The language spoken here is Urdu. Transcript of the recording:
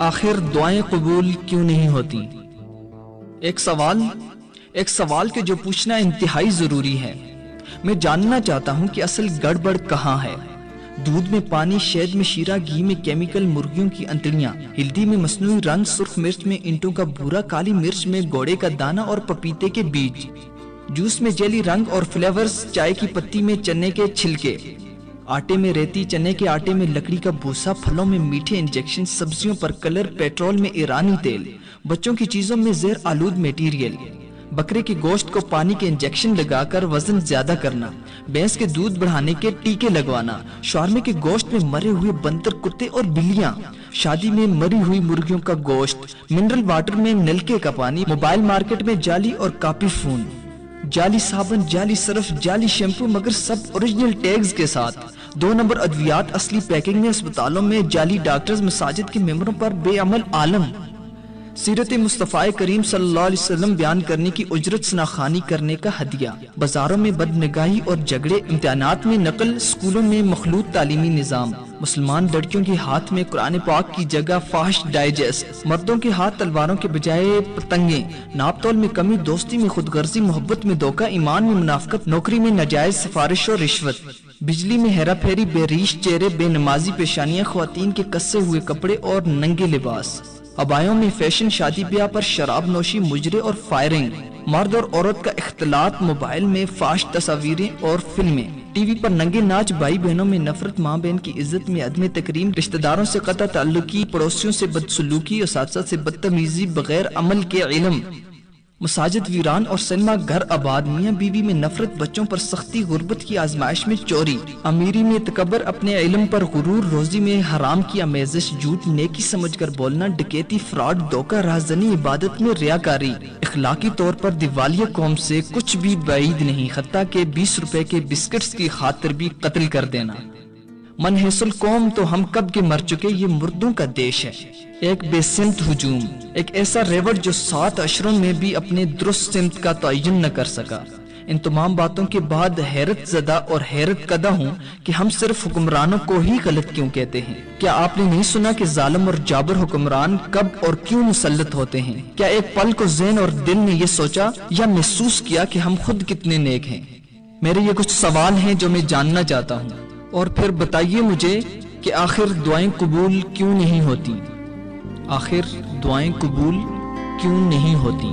آخر دعائیں قبول کیوں نہیں ہوتی؟ ایک سوال کہ جو پوچھنا انتہائی ضروری ہے۔ میں جاننا چاہتا ہوں کہ اصل گڑبڑ کہاں ہے۔ دودھ میں پانی، شہد میں شیرہ، گھی میں کیمیکل، مرغیوں کی انتڑیاں، ہلدی میں مصنوعی رنگ، سرخ مرچ میں اینٹوں کا بھورا، کالی مرچ میں گوڑے کا دانہ اور پپیتے کے بیج، جوس میں جیلی رنگ اور فلیورز، چائے کی پتی میں چنے کے چھلکے، آٹے میں ریتی، چنے کے آٹے میں لکڑی کا بھوسا، پھلوں میں میٹھے انجیکشن، سبزیوں پر کلر، پیٹرول میں ایرانی تیل، بچوں کی چیزوں میں زہر آلود میٹیریل، بکرے کے گوشت کو پانی کے انجیکشن لگا کر وزن زیادہ کرنا، بھینس کے دودھ بڑھانے کے ٹیکے لگوانا، شورمے کے گوشت میں مرے ہوئے بندر، کتے اور بلیاں، شادی میں مری ہوئی مرغیوں کا گوشت، منرل واٹر میں نلکے کا پانی، موبائل مارکیٹ میں جعلی اور کاپی فون، جعلی صابن، جعلی صرف، جعلی شیمپو، مگر سب اوریجنل ٹیگز کے ساتھ، 2 نمبر ادویات اصلی پیکنگ میں، اسپتالوں میں جعلی ڈاکٹرز، مساجد کے ممبروں پر بے عمل عالم، سیرت مصطفیٰ کریم صلی اللہ علیہ وسلم بیان کرنے کی اجرت سناخوانی کرنے کا ہدیہ، بازاروں میں بدنگاہی اور جھگڑے، امتحانات میں نقل، اسکولوں میں مخلوط تعلیمی نظام، مسلمان لڑکیوں کے ہاتھ میں قرآن پاک کی جگہ فاحش ڈائجسٹ، مردوں کے ہاتھ تلواروں کے بجائے پتنگیں، ناپ تول میں کمی، دوستی میں خود غرضی، محبت میں دھوکہ، ایمان میں منافقت، نوکری میں ناجائز سفارش اور رشوت، بجلی میں ہیرا پھیری، بے ریش چہرے، بے نمازی پیشانیاں، خواتین کے کسے ہوئے کپڑے اور ننگے لباس، ابایوں میں فیشن، شادی بیاہ پر شراب نوشی، مجرے اور فائرنگ، مرد اور عورت کا اختلاط، موبائل میں فاحش تصاویریں اور فلمیں، ٹی وی پر ننگے ناچ، بھائی بہنوں میں نفرت، ماں بہن کی عزت میں عدم تکریم، رشتہ داروں سے قطع تعلقی، پڑوسیوں سے بدسلوکی، اساتذہ سے بدتمیزی، بغیر عمل کے علم، مساجد ویران اور سینما گھر آباد، میاں بیوی میں نفرت، بچوں پر سختی، غربت کی آزمائش میں چوری، امیری میں تکبر، اپنے علم پر غرور، روزی میں حرام کی آمیزش، جھوٹ نیکی سمجھ کر بولنا، ڈکیتی، فراڈ، دھوکہ، رہزنی، عبادت میں ریاکاری، اخلاقی طور پر دیوالیہ قوم سے کچھ بھی بعید نہیں، حتیٰ کہ 20 روپے کے بسکٹس کی خاطر بھی قتل کر دینا۔ منحص القوم تو ہم کب کے مر چکے، یہ مردوں کا دیش ہے۔ ایک بے سمت ہجوم، ایک ایسا ریوڑ جو 7 اشروں میں بھی اپنے درست سمت کا تعین نہ کر سکا۔ ان تمام باتوں کے بعد حیرت زدہ اور حیرت کدہ ہوں کہ ہم صرف حکمرانوں کو ہی غلط کیوں کہتے ہیں۔ کیا آپ نے نہیں سنا کہ ظالم اور جابر حکمران کب اور کیوں مسلط ہوتے ہیں؟ کیا ایک پل کو ذہن اور دل نے یہ سوچا یا محسوس کیا کہ ہم خود کتنے نیک ہیں؟ میرے یہ کچھ سوال ہیں جو میں جاننا چاہتا ہوں، اور پھر بتائیے مجھے کہ آخر دعائیں قبول کیوں نہیں ہوتی؟ آخر دعائیں قبول کیوں نہیں ہوتی؟